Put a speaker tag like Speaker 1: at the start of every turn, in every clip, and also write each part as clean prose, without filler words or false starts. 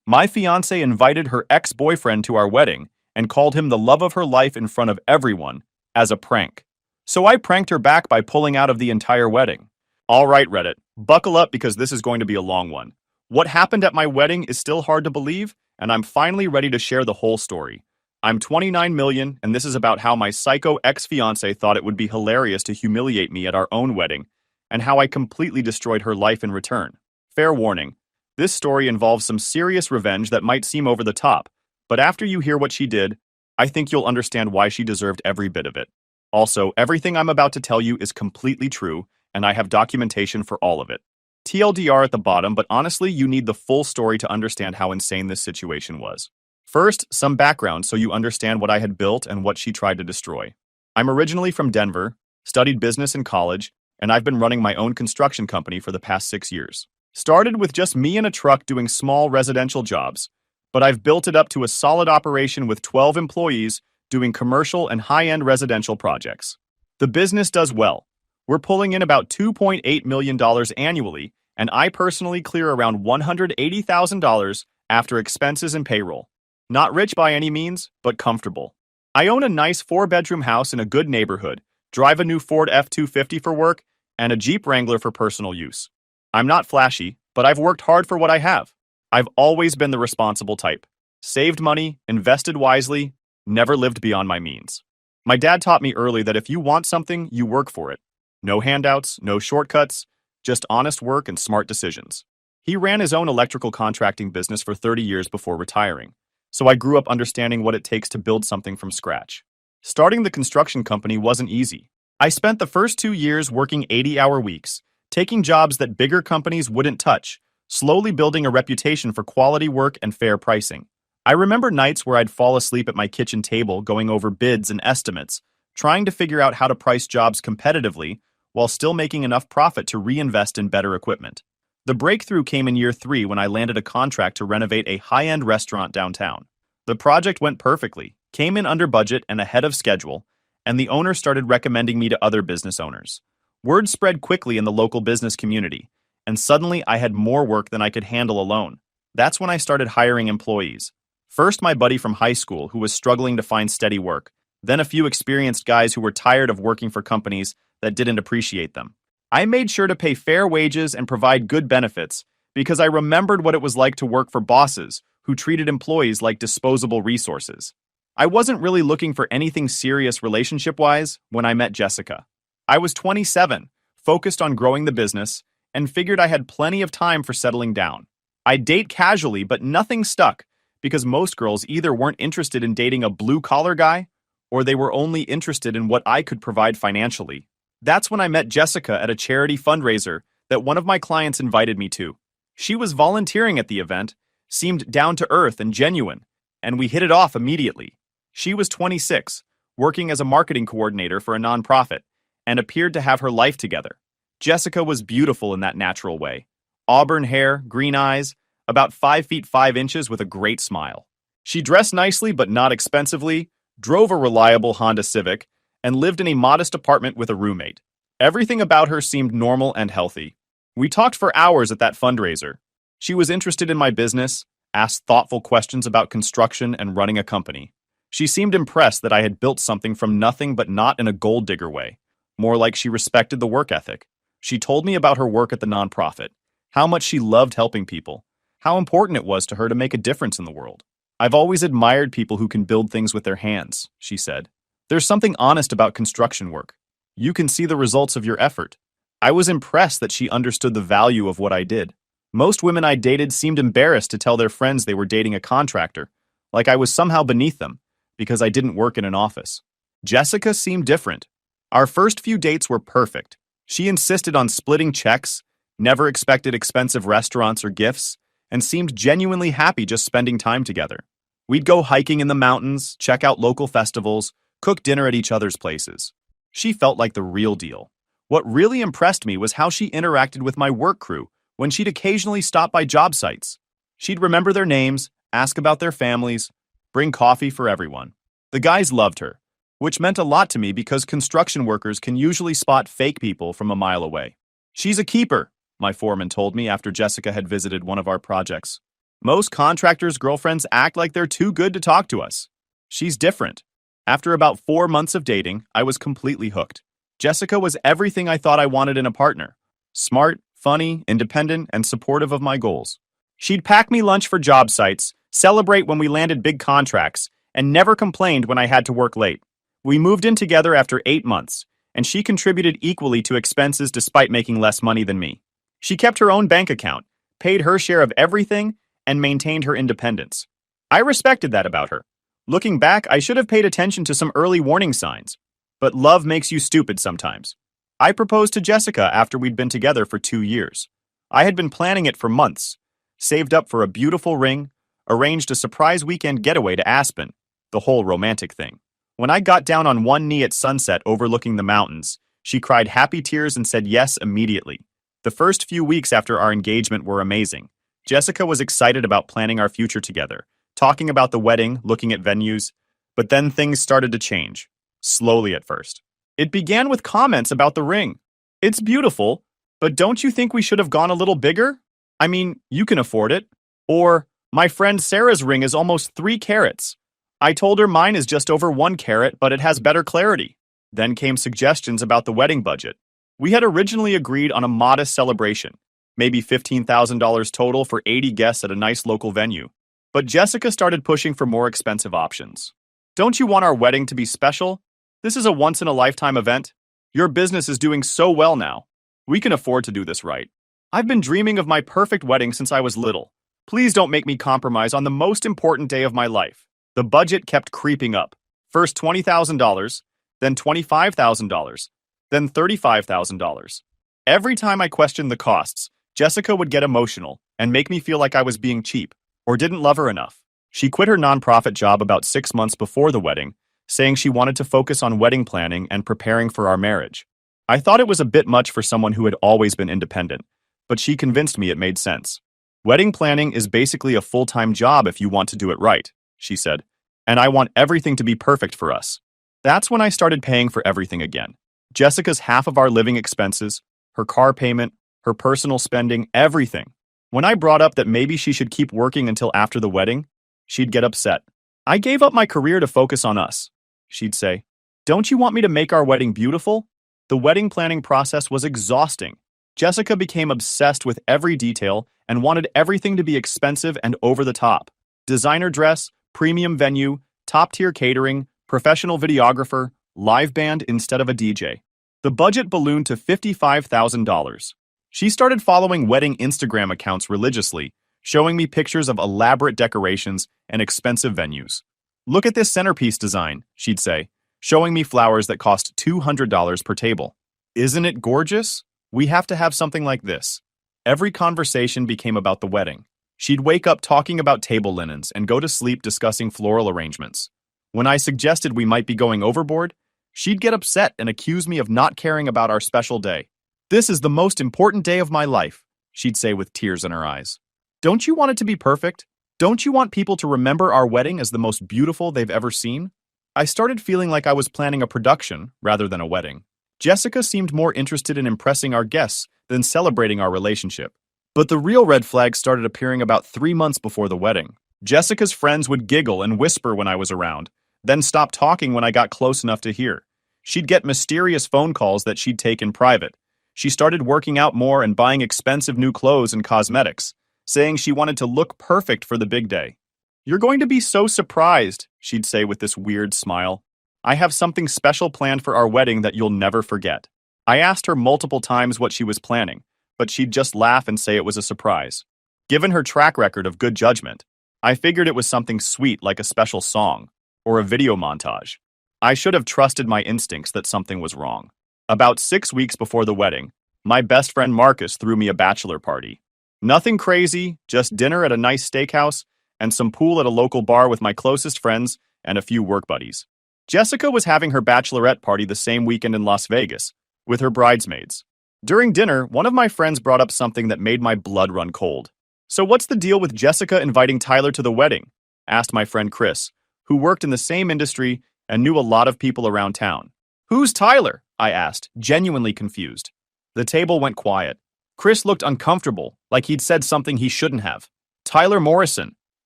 Speaker 1: My fiance invited her ex-boyfriend to our wedding and called him the love of her life in front of everyone as a prank. So I pranked her back by pulling out of the entire wedding. All right, Reddit, buckle up because this is going to be a long one. What happened at my wedding is still hard to believe, and I'm finally ready to share the whole story. I'm 29 million, and this is about how my psycho ex-fiance thought it would be hilarious to humiliate me at our own wedding, and how I completely destroyed her life in return. Fair warning, this story involves some serious revenge that might seem over the top, but after you hear what she did, I think you'll understand why she deserved every bit of it. Also, everything I'm about to tell you is completely true, and I have documentation for all of it. TLDR at the bottom, but honestly, you need the full story to understand how insane this situation was. First, some background so you understand what I had built and what she tried to destroy. I'm originally from Denver, studied business in college, and I've been running my own construction company for the past 6 years. Started with just me in a truck doing small residential jobs, but I've built it up to a solid operation with 12 employees doing commercial and high-end residential projects. The business does well. We're pulling in about $2.8 million annually, and I personally clear around $180,000 after expenses and payroll. Not rich by any means, but comfortable. I own a nice 4-bedroom house in a good neighborhood, drive a new Ford F-250 for work, and a Jeep Wrangler for personal use. I'm not flashy, but I've worked hard for what I have. I've always been the responsible type. Saved money, invested wisely, never lived beyond my means. My dad taught me early that if you want something, you work for it. No handouts, no shortcuts, just honest work and smart decisions. He ran his own electrical contracting business for 30 years before retiring, so I grew up understanding what it takes to build something from scratch. Starting the construction company wasn't easy. I spent the first 2 years working 80-hour weeks, taking jobs that bigger companies wouldn't touch, slowly building a reputation for quality work and fair pricing. I remember nights where I'd fall asleep at my kitchen table going over bids and estimates, trying to figure out how to price jobs competitively while still making enough profit to reinvest in better equipment. The breakthrough came in year 3 when I landed a contract to renovate a high-end restaurant downtown. The project went perfectly, came in under budget and ahead of schedule, and the owner started recommending me to other business owners. Word spread quickly in the local business community, and suddenly I had more work than I could handle alone. That's when I started hiring employees. First, my buddy from high school who was struggling to find steady work, then a few experienced guys who were tired of working for companies that didn't appreciate them. I made sure to pay fair wages and provide good benefits because I remembered what it was like to work for bosses who treated employees like disposable resources. I wasn't really looking for anything serious relationship-wise when I met Jessica. I was 27, focused on growing the business, and figured I had plenty of time for settling down. I'd date casually, but nothing stuck because most girls either weren't interested in dating a blue-collar guy or they were only interested in what I could provide financially. That's when I met Jessica at a charity fundraiser that one of my clients invited me to. She was volunteering at the event, seemed down to earth and genuine, and we hit it off immediately. She was 26, working as a marketing coordinator for a nonprofit, and appeared to have her life together. Jessica was beautiful in that natural way. Auburn hair, green eyes, about 5 feet 5 inches with a great smile. She dressed nicely but not expensively, drove a reliable Honda Civic, and lived in a modest apartment with a roommate. Everything about her seemed normal and healthy. We talked for hours at that fundraiser. She was interested in my business, asked thoughtful questions about construction and running a company. She seemed impressed that I had built something from nothing but not in a gold digger way. More like she respected the work ethic. She told me about her work at the nonprofit, how much she loved helping people, how important it was to her to make a difference in the world. I've always admired people who can build things with their hands, she said. There's something honest about construction work. You can see the results of your effort. I was impressed that she understood the value of what I did. Most women I dated seemed embarrassed to tell their friends they were dating a contractor, like I was somehow beneath them, because I didn't work in an office. Jessica seemed different. Our first few dates were perfect. She insisted on splitting checks, never expected expensive restaurants or gifts, and seemed genuinely happy just spending time together. We'd go hiking in the mountains, check out local festivals, cook dinner at each other's places. She felt like the real deal. What really impressed me was how she interacted with my work crew when she'd occasionally stop by job sites. She'd remember their names, ask about their families, bring coffee for everyone. The guys loved her, which meant a lot to me because construction workers can usually spot fake people from a mile away. She's a keeper, my foreman told me after Jessica had visited one of our projects. Most contractors' girlfriends act like they're too good to talk to us. She's different. After about 4 months of dating, I was completely hooked. Jessica was everything I thought I wanted in a partner. Smart, funny, independent, and supportive of my goals. She'd pack me lunch for job sites, celebrate when we landed big contracts, and never complained when I had to work late. We moved in together after 8 months, and she contributed equally to expenses despite making less money than me. She kept her own bank account, paid her share of everything, and maintained her independence. I respected that about her. Looking back, I should have paid attention to some early warning signs. But love makes you stupid sometimes. I proposed to Jessica after we'd been together for 2 years. I had been planning it for months, saved up for a beautiful ring, arranged a surprise weekend getaway to Aspen, the whole romantic thing. When I got down on one knee at sunset overlooking the mountains, she cried happy tears and said yes immediately. The first few weeks after our engagement were amazing. Jessica was excited about planning our future together, talking about the wedding, looking at venues, but then things started to change, slowly at first. It began with comments about the ring. It's beautiful, but don't you think we should have gone a little bigger? I mean, you can afford it. Or, my friend Sarah's ring is almost 3 carats. I told her mine is just over 1 carat, but it has better clarity. Then came suggestions about the wedding budget. We had originally agreed on a modest celebration, maybe $15,000 total for 80 guests at a nice local venue. But Jessica started pushing for more expensive options. Don't you want our wedding to be special? This is a once-in-a-lifetime event. Your business is doing so well now. We can afford to do this right. I've been dreaming of my perfect wedding since I was little. Please don't make me compromise on the most important day of my life. The budget kept creeping up. First $20,000, then $25,000, then $35,000. Every time I questioned the costs, Jessica would get emotional and make me feel like I was being cheap or didn't love her enough. She quit her nonprofit job about 6 months before the wedding, saying she wanted to focus on wedding planning and preparing for our marriage. I thought it was a bit much for someone who had always been independent, but she convinced me it made sense. Wedding planning is basically a full-time job if you want to do it right, she said, and I want everything to be perfect for us. That's when I started paying for everything again. Jessica's half of our living expenses, her car payment, her personal spending, everything. When I brought up that maybe she should keep working until after the wedding, she'd get upset. I gave up my career to focus on us, she'd say. Don't you want me to make our wedding beautiful? The wedding planning process was exhausting. Jessica became obsessed with every detail and wanted everything to be expensive and over the top. Designer dress, premium venue, top-tier catering, professional videographer, live band instead of a DJ. The budget ballooned to $55,000. She started following wedding Instagram accounts religiously, showing me pictures of elaborate decorations and expensive venues. Look at this centerpiece design, she'd say, showing me flowers that cost $200 per table. Isn't it gorgeous? We have to have something like this. Every conversation became about the wedding. She'd wake up talking about table linens and go to sleep discussing floral arrangements. When I suggested we might be going overboard, she'd get upset and accuse me of not caring about our special day. This is the most important day of my life, she'd say with tears in her eyes. Don't you want it to be perfect? Don't you want people to remember our wedding as the most beautiful they've ever seen? I started feeling like I was planning a production rather than a wedding. Jessica seemed more interested in impressing our guests than celebrating our relationship. But the real red flags started appearing about 3 months before the wedding. Jessica's friends would giggle and whisper when I was around, then stop talking when I got close enough to hear. She'd get mysterious phone calls that she'd take in private. She started working out more and buying expensive new clothes and cosmetics, saying she wanted to look perfect for the big day. You're going to be so surprised, she'd say with this weird smile. I have something special planned for our wedding that you'll never forget. I asked her multiple times what she was planning, but she'd just laugh and say it was a surprise. Given her track record of good judgment, I figured it was something sweet like a special song or a video montage. I should have trusted my instincts that something was wrong. About 6 weeks before the wedding, my best friend Marcus threw me a bachelor party. Nothing crazy, just dinner at a nice steakhouse and some pool at a local bar with my closest friends and a few work buddies. Jessica was having her bachelorette party the same weekend in Las Vegas with her bridesmaids. During dinner, one of my friends brought up something that made my blood run cold. So what's the deal with Jessica inviting Tyler to the wedding? Asked my friend Chris, who worked in the same industry and knew a lot of people around town. Who's Tyler? I asked, genuinely confused. The table went quiet. Chris looked uncomfortable, like he'd said something he shouldn't have. Tyler Morrison,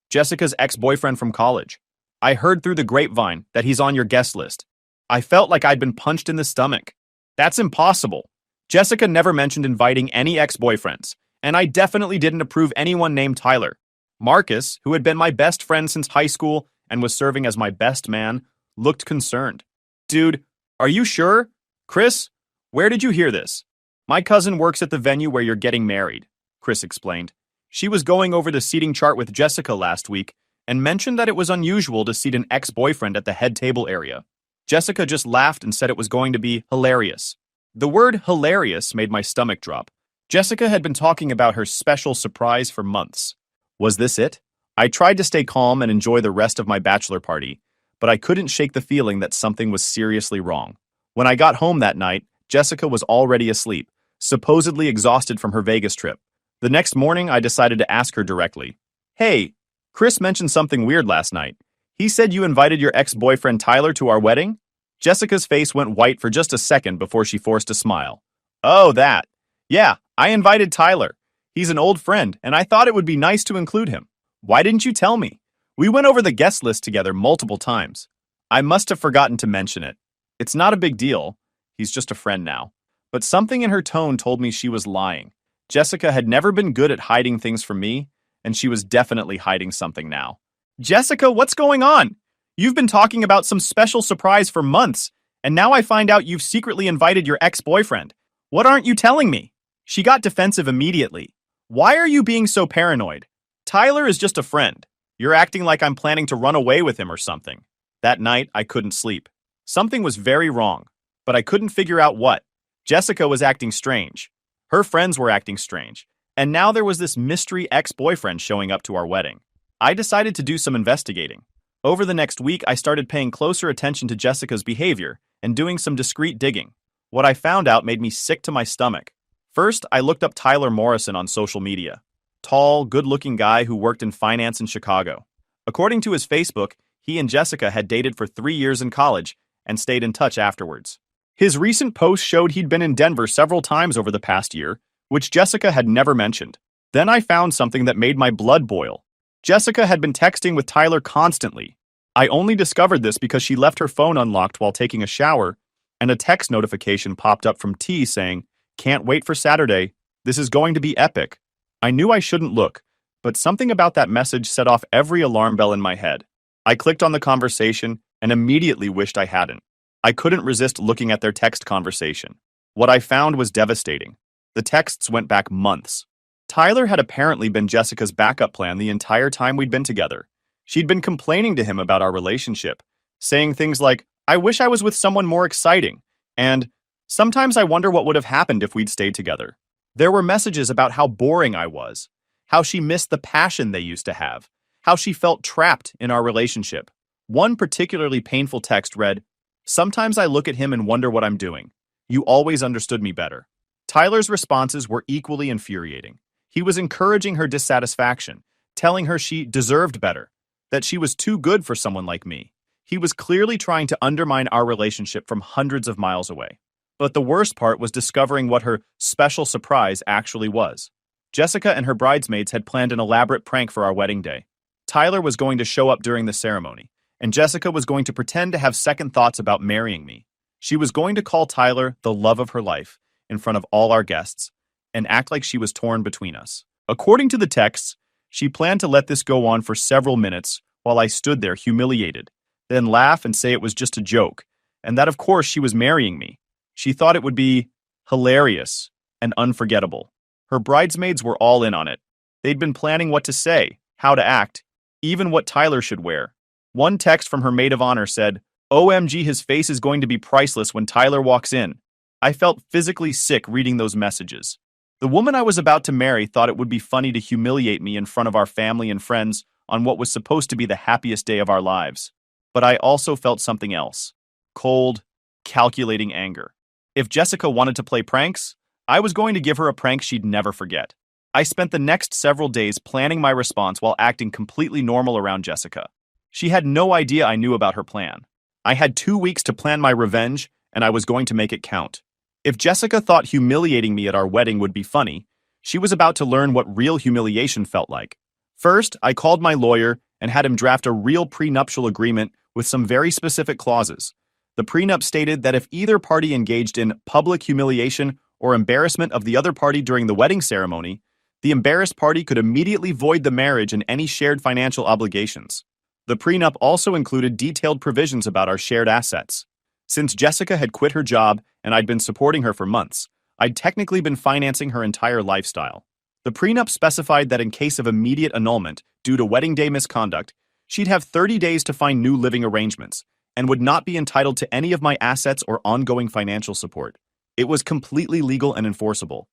Speaker 1: Jessica's ex-boyfriend from college. I heard through the grapevine that he's on your guest list. I felt like I'd been punched in the stomach. That's impossible. Jessica never mentioned inviting any ex-boyfriends, and I definitely didn't approve anyone named Tyler. Marcus, who had been my best friend since high school and was serving as my best man, looked concerned. Dude, are you sure? Chris, where did you hear this? My cousin works at the venue where you're getting married, Chris explained. She was going over the seating chart with Jessica last week and mentioned that it was unusual to seat an ex-boyfriend at the head table area. Jessica just laughed and said it was going to be hilarious. The word hilarious made my stomach drop. Jessica had been talking about her special surprise for months. Was this it? I tried to stay calm and enjoy the rest of my bachelor party, but I couldn't shake the feeling that something was seriously wrong. When I got home that night, Jessica was already asleep, supposedly exhausted from her Vegas trip. The next morning, I decided to ask her directly. Hey, Chris mentioned something weird last night. He said you invited your ex-boyfriend Tyler to our wedding? Jessica's face went white for just a second before she forced a smile. Oh, that. Yeah, I invited Tyler. He's an old friend, and I thought it would be nice to include him. Why didn't you tell me? We went over the guest list together multiple times. I must have forgotten to mention it. It's not a big deal. He's just a friend now. But something in her tone told me she was lying. Jessica had never been good at hiding things from me, and she was definitely hiding something now. Jessica, what's going on? You've been talking about some special surprise for months, and now I find out you've secretly invited your ex-boyfriend. What aren't you telling me? She got defensive immediately. Why are you being so paranoid? Tyler is just a friend. You're acting like I'm planning to run away with him or something. That night, I couldn't sleep. Something was very wrong, but I couldn't figure out what. Jessica was acting strange. Her friends were acting strange. And now there was this mystery ex-boyfriend showing up to our wedding. I decided to do some investigating. Over the next week, I started paying closer attention to Jessica's behavior and doing some discreet digging. What I found out made me sick to my stomach. First, I looked up Tyler Morrison on social media. Tall, good-looking guy who worked in finance in Chicago. According to his Facebook, he and Jessica had dated for 3 years in college and stayed in touch afterwards. His recent post showed he'd been in Denver several times over the past year, which Jessica had never mentioned. Then I found something that made my blood boil. Jessica had been texting with Tyler constantly. I only discovered this because she left her phone unlocked while taking a shower, and a text notification popped up from T saying, "Can't wait for Saturday. This is going to be epic." I knew I shouldn't look, but something about that message set off every alarm bell in my head. I clicked on the conversation and immediately wished I hadn't. I couldn't resist looking at their text conversation. What I found was devastating. The texts went back months. Tyler had apparently been Jessica's backup plan the entire time we'd been together. She'd been complaining to him about our relationship, saying things like, "I wish I was with someone more exciting," and "Sometimes I wonder what would have happened if we'd stayed together." There were messages about how boring I was, how she missed the passion they used to have, how she felt trapped in our relationship. One particularly painful text read, "Sometimes I look at him and wonder what I'm doing. You always understood me better." Tyler's responses were equally infuriating. He was encouraging her dissatisfaction, telling her she deserved better, that she was too good for someone like me. He was clearly trying to undermine our relationship from hundreds of miles away. But the worst part was discovering what her special surprise actually was. Jessica and her bridesmaids had planned an elaborate prank for our wedding day. Tyler was going to show up during the ceremony, and Jessica was going to pretend to have second thoughts about marrying me. She was going to call Tyler the love of her life in front of all our guests and act like she was torn between us. According to the texts, she planned to let this go on for several minutes while I stood there humiliated, then laugh and say it was just a joke, and that of course she was marrying me. She thought it would be hilarious and unforgettable. Her bridesmaids were all in on it. They'd been planning what to say, how to act, even what Tyler should wear. One text from her maid of honor said, "OMG, his face is going to be priceless when Tyler walks in." I felt physically sick reading those messages. The woman I was about to marry thought it would be funny to humiliate me in front of our family and friends on what was supposed to be the happiest day of our lives. But I also felt something else. Cold, calculating anger. If Jessica wanted to play pranks, I was going to give her a prank she'd never forget. I spent the next several days planning my response while acting completely normal around Jessica. She had no idea I knew about her plan. I had 2 weeks to plan my revenge, and I was going to make it count. If Jessica thought humiliating me at our wedding would be funny, she was about to learn what real humiliation felt like. First, I called my lawyer and had him draft a real prenuptial agreement with some very specific clauses. The prenup stated that if either party engaged in public humiliation or embarrassment of the other party during the wedding ceremony, the embarrassed party could immediately void the marriage and any shared financial obligations. The prenup also included detailed provisions about our shared assets. Since Jessica had quit her job and I'd been supporting her for months, I'd technically been financing her entire lifestyle. The prenup specified that in case of immediate annulment due to wedding day misconduct, she'd have 30 days to find new living arrangements and would not be entitled to any of my assets or ongoing financial support. It was completely legal and enforceable.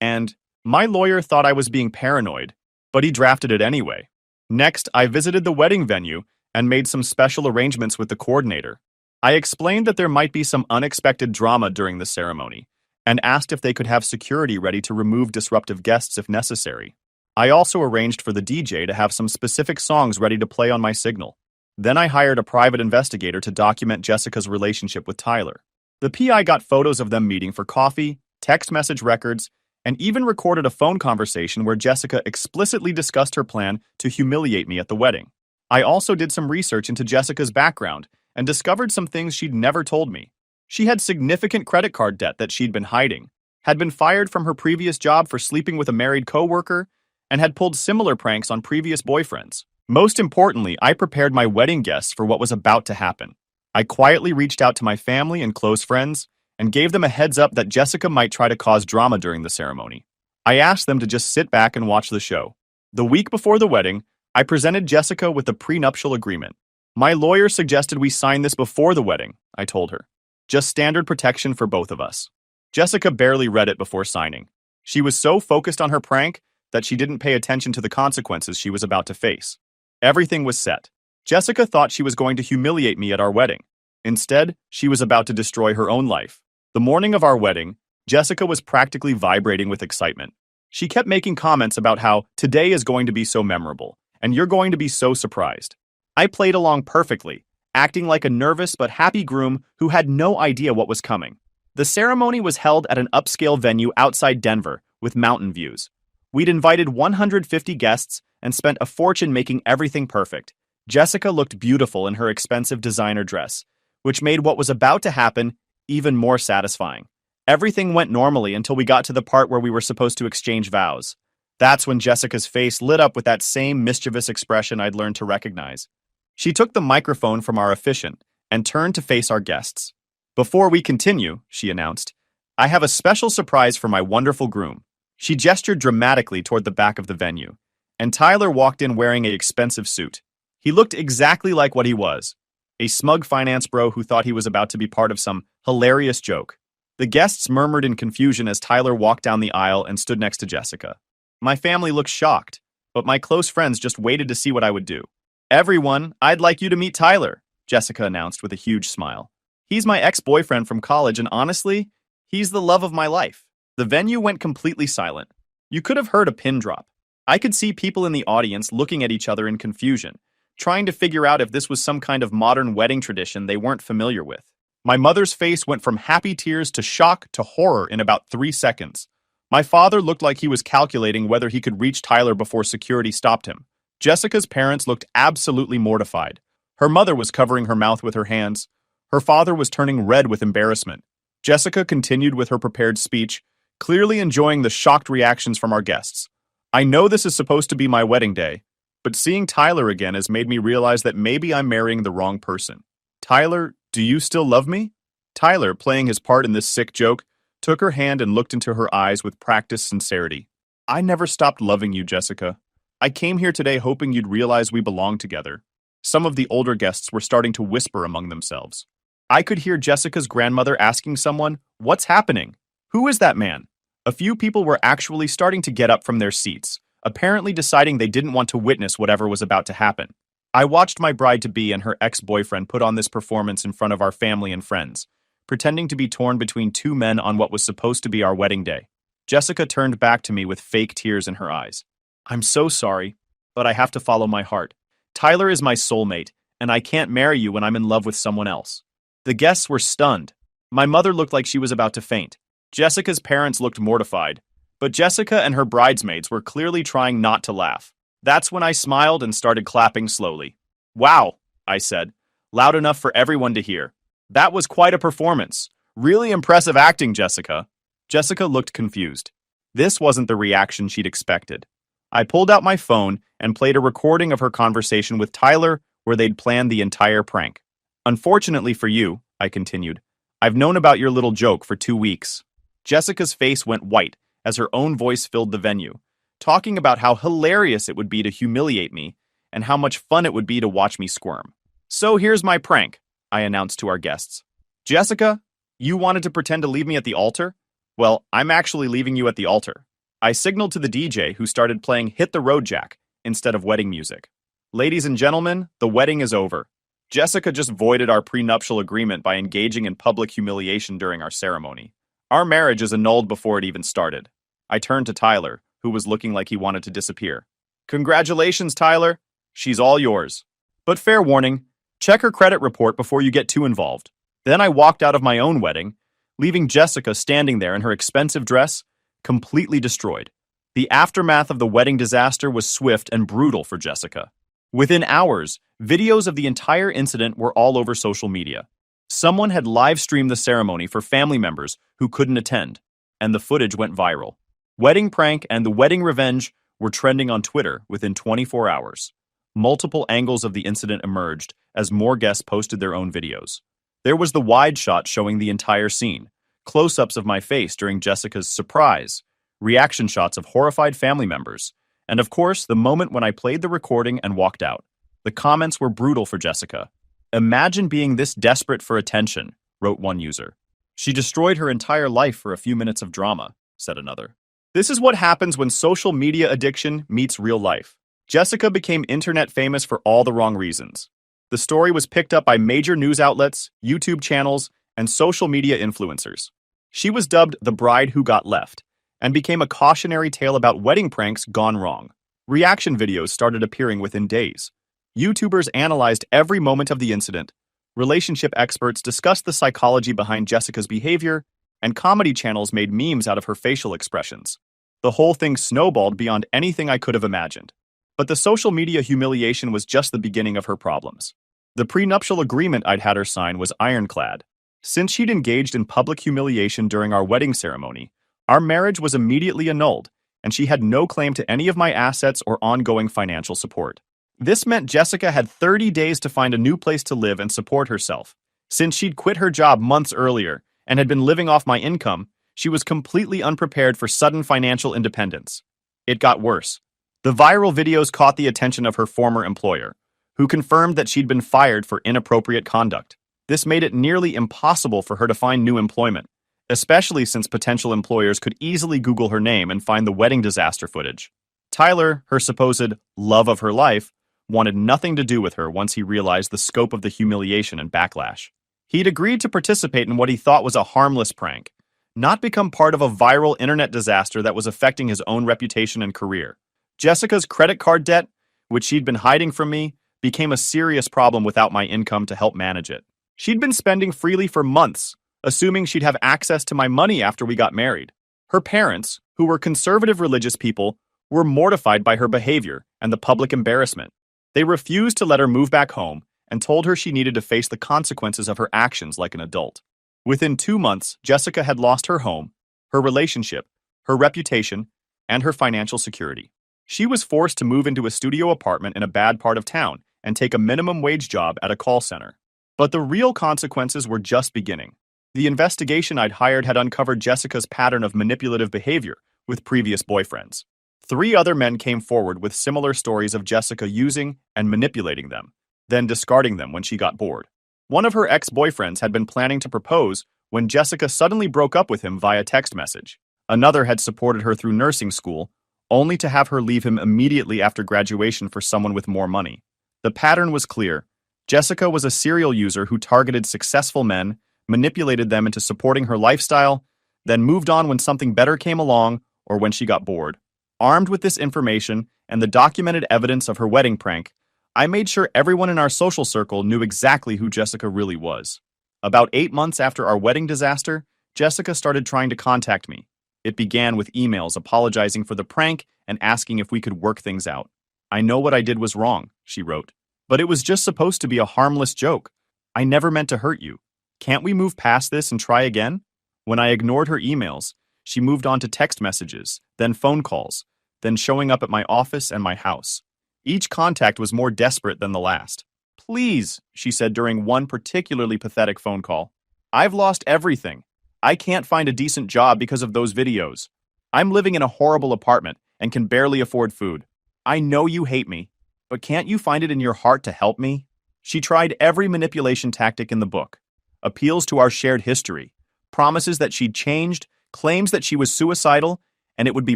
Speaker 1: And my lawyer thought I was being paranoid, but he drafted it anyway. Next, I visited the wedding venue and made some special arrangements with the coordinator. I explained that there might be some unexpected drama during the ceremony and asked if they could have security ready to remove disruptive guests if necessary. I also arranged for the DJ to have some specific songs ready to play on my signal. Then I hired a private investigator to document Jessica's relationship with Tyler. The PI got photos of them meeting for coffee, text message records, and even recorded a phone conversation where Jessica explicitly discussed her plan to humiliate me at the wedding. I also did some research into Jessica's background and discovered some things she'd never told me. She had significant credit card debt that she'd been hiding, had been fired from her previous job for sleeping with a married coworker, and had pulled similar pranks on previous boyfriends. Most importantly, I prepared my wedding guests for what was about to happen. I quietly reached out to my family and close friends and gave them a heads up that Jessica might try to cause drama during the ceremony. I asked them to just sit back and watch the show. The week before the wedding, I presented Jessica with a prenuptial agreement. My lawyer suggested we sign this before the wedding, I told her. Just standard protection for both of us. Jessica barely read it before signing. She was so focused on her prank that she didn't pay attention to the consequences she was about to face. Everything was set. Jessica thought she was going to humiliate me at our wedding. Instead, she was about to destroy her own life. The morning of our wedding, Jessica was practically vibrating with excitement. She kept making comments about how today is going to be so memorable, and you're going to be so surprised. I played along perfectly, acting like a nervous but happy groom who had no idea what was coming. The ceremony was held at an upscale venue outside Denver with mountain views. We'd invited 150 guests and spent a fortune making everything perfect. Jessica looked beautiful in her expensive designer dress, which made what was about to happen even more satisfying. Everything went normally until we got to the part where we were supposed to exchange vows. That's when Jessica's face lit up with that same mischievous expression I'd learned to recognize. She took the microphone from our officiant and turned to face our guests. "Before we continue," she announced, "I have a special surprise for my wonderful groom." She gestured dramatically toward the back of the venue, and Tyler walked in wearing an expensive suit. He looked exactly like what he was, a smug finance bro who thought he was about to be part of some hilarious joke. The guests murmured in confusion as Tyler walked down the aisle and stood next to Jessica. My family looked shocked, but my close friends just waited to see what I would do. "Everyone, I'd like you to meet Tyler," Jessica announced with a huge smile. "He's my ex-boyfriend from college, and honestly, he's the love of my life." The venue went completely silent. You could have heard a pin drop. I could see people in the audience looking at each other in confusion, trying to figure out if this was some kind of modern wedding tradition they weren't familiar with. My mother's face went from happy tears to shock to horror in about 3 seconds. My father looked like he was calculating whether he could reach Tyler before security stopped him. Jessica's parents looked absolutely mortified. Her mother was covering her mouth with her hands. Her father was turning red with embarrassment. Jessica continued with her prepared speech, clearly enjoying the shocked reactions from our guests. "I know this is supposed to be my wedding day, but seeing Tyler again has made me realize that maybe I'm marrying the wrong person. Tyler, do you still love me?" Tyler, playing his part in this sick joke, took her hand and looked into her eyes with practiced sincerity. "I never stopped loving you, Jessica. I came here today hoping you'd realize we belong together." Some of the older guests were starting to whisper among themselves. I could hear Jessica's grandmother asking someone, "What's happening? Who is that man?" A few people were actually starting to get up from their seats, apparently deciding they didn't want to witness whatever was about to happen. I watched my bride-to-be and her ex-boyfriend put on this performance in front of our family and friends, pretending to be torn between two men on what was supposed to be our wedding day. Jessica turned back to me with fake tears in her eyes. "I'm so sorry, but I have to follow my heart. Tyler is my soulmate, and I can't marry you when I'm in love with someone else." The guests were stunned. My mother looked like she was about to faint. Jessica's parents looked mortified, but Jessica and her bridesmaids were clearly trying not to laugh. That's when I smiled and started clapping slowly. Wow, I said, loud enough for everyone to hear. That was quite a performance. Really impressive acting, Jessica. Jessica looked confused. This wasn't the reaction she'd expected. I pulled out my phone and played a recording of her conversation with Tyler where they'd planned the entire prank. Unfortunately for you, I continued, I've known about your little joke for 2 weeks. Jessica's face went white as her own voice filled the venue, talking about how hilarious it would be to humiliate me and how much fun it would be to watch me squirm. So here's my prank, I announced to our guests. Jessica, you wanted to pretend to leave me at the altar? Well, I'm actually leaving you at the altar. I signaled to the DJ who started playing Hit the Road Jack instead of wedding music. Ladies and gentlemen, the wedding is over. Jessica just voided our prenuptial agreement by engaging in public humiliation during our ceremony. Our marriage is annulled before it even started. I turned to Tyler, who was looking like he wanted to disappear. Congratulations, Tyler. She's all yours. But fair warning, check her credit report before you get too involved. Then I walked out of my own wedding, leaving Jessica standing there in her expensive dress, completely destroyed. The aftermath of the wedding disaster was swift and brutal for Jessica. Within hours, videos of the entire incident were all over social media. Someone had live-streamed the ceremony for family members who couldn't attend, and the footage went viral. Wedding prank and the wedding revenge were trending on Twitter within 24 hours. Multiple angles of the incident emerged as more guests posted their own videos. There was the wide shot showing the entire scene, close-ups of my face during Jessica's surprise, reaction shots of horrified family members, and of course, the moment when I played the recording and walked out. The comments were brutal for Jessica. Imagine being this desperate for attention, wrote one user. She destroyed her entire life for a few minutes of drama, said another. This is what happens when social media addiction meets real life. Jessica became internet famous for all the wrong reasons. The story was picked up by major news outlets, YouTube channels, and social media influencers. She was dubbed the bride who got left, and became a cautionary tale about wedding pranks gone wrong. Reaction videos started appearing within days. YouTubers analyzed every moment of the incident. Relationship experts discussed the psychology behind Jessica's behavior, and comedy channels made memes out of her facial expressions. The whole thing snowballed beyond anything I could have imagined. But the social media humiliation was just the beginning of her problems. The prenuptial agreement I'd had her sign was ironclad. Since she'd engaged in public humiliation during our wedding ceremony, our marriage was immediately annulled, and she had no claim to any of my assets or ongoing financial support. This meant Jessica had 30 days to find a new place to live and support herself. Since she'd quit her job months earlier and had been living off my income, she was completely unprepared for sudden financial independence. It got worse. The viral videos caught the attention of her former employer, who confirmed that she'd been fired for inappropriate conduct. This made it nearly impossible for her to find new employment, especially since potential employers could easily Google her name and find the wedding disaster footage. Tyler, her supposed love of her life, wanted nothing to do with her once he realized the scope of the humiliation and backlash. He'd agreed to participate in what he thought was a harmless prank, not become part of a viral internet disaster that was affecting his own reputation and career. Jessica's credit card debt, which she'd been hiding from me, became a serious problem without my income to help manage it. She'd been spending freely for months, assuming she'd have access to my money after we got married. Her parents, who were conservative religious people, were mortified by her behavior and the public embarrassment. They refused to let her move back home and told her she needed to face the consequences of her actions like an adult. Within 2 months, Jessica had lost her home, her relationship, her reputation, and her financial security. She was forced to move into a studio apartment in a bad part of town and take a minimum wage job at a call center. But the real consequences were just beginning. The investigation I'd hired had uncovered Jessica's pattern of manipulative behavior with previous boyfriends. 3 other men came forward with similar stories of Jessica using and manipulating them, then discarding them when she got bored. One of her ex-boyfriends had been planning to propose when Jessica suddenly broke up with him via text message. Another had supported her through nursing school, only to have her leave him immediately after graduation for someone with more money. The pattern was clear. Jessica was a serial user who targeted successful men, manipulated them into supporting her lifestyle, then moved on when something better came along or when she got bored. Armed with this information and the documented evidence of her wedding prank, I made sure everyone in our social circle knew exactly who Jessica really was. About 8 months after our wedding disaster, Jessica started trying to contact me. It began with emails apologizing for the prank and asking if we could work things out. I know what I did was wrong, she wrote. But it was just supposed to be a harmless joke. I never meant to hurt you. Can't we move past this and try again? When I ignored her emails, she moved on to text messages, then phone calls, then showing up at my office and my house. Each contact was more desperate than the last. Please, she said during one particularly pathetic phone call. I've lost everything. I can't find a decent job because of those videos. I'm living in a horrible apartment and can barely afford food. I know you hate me, but can't you find it in your heart to help me? She tried every manipulation tactic in the book. Appeals to our shared history, promises that she'd changed, claims that she was suicidal, and it would be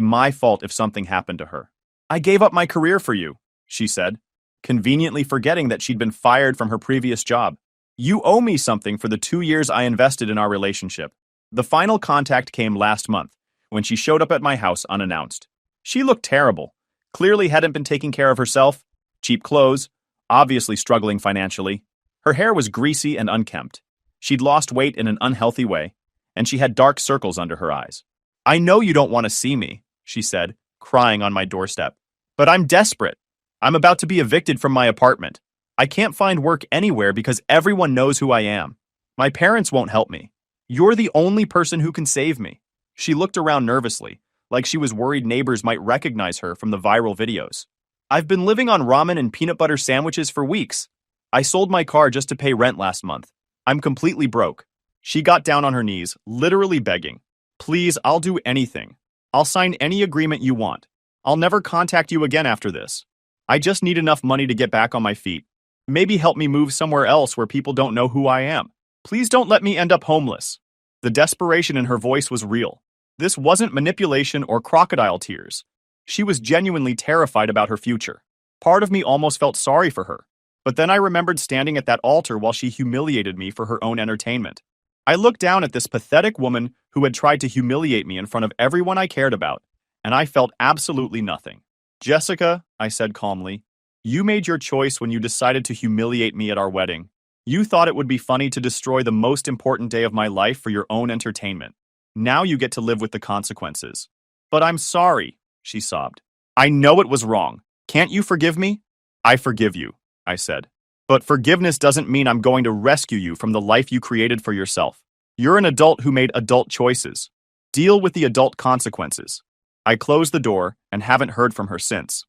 Speaker 1: my fault if something happened to her. I gave up my career for you, she said, conveniently forgetting that she'd been fired from her previous job. You owe me something for the 2 years I invested in our relationship. The final contact came last month, when she showed up at my house unannounced. She looked terrible, clearly hadn't been taking care of herself, cheap clothes, obviously struggling financially. Her hair was greasy and unkempt. She'd lost weight in an unhealthy way, and she had dark circles under her eyes. I know you don't want to see me, she said, crying on my doorstep. But I'm desperate. I'm about to be evicted from my apartment. I can't find work anywhere because everyone knows who I am. My parents won't help me. You're the only person who can save me. She looked around nervously, like she was worried neighbors might recognize her from the viral videos. I've been living on ramen and peanut butter sandwiches for weeks. I sold my car just to pay rent last month. I'm completely broke. She got down on her knees, literally begging. Please, I'll do anything. I'll sign any agreement you want. I'll never contact you again after this. I just need enough money to get back on my feet. Maybe help me move somewhere else where people don't know who I am. Please don't let me end up homeless. The desperation in her voice was real. This wasn't manipulation or crocodile tears. She was genuinely terrified about her future. Part of me almost felt sorry for her. But then I remembered standing at that altar while she humiliated me for her own entertainment. I looked down at this pathetic woman who had tried to humiliate me in front of everyone I cared about, and I felt absolutely nothing. Jessica, I said calmly, you made your choice when you decided to humiliate me at our wedding. You thought it would be funny to destroy the most important day of my life for your own entertainment. Now you get to live with the consequences. But I'm sorry, she sobbed. I know it was wrong. Can't you forgive me? I forgive you, I said. But forgiveness doesn't mean I'm going to rescue you from the life you created for yourself. You're an adult who made adult choices. Deal with the adult consequences. I closed the door and haven't heard from her since.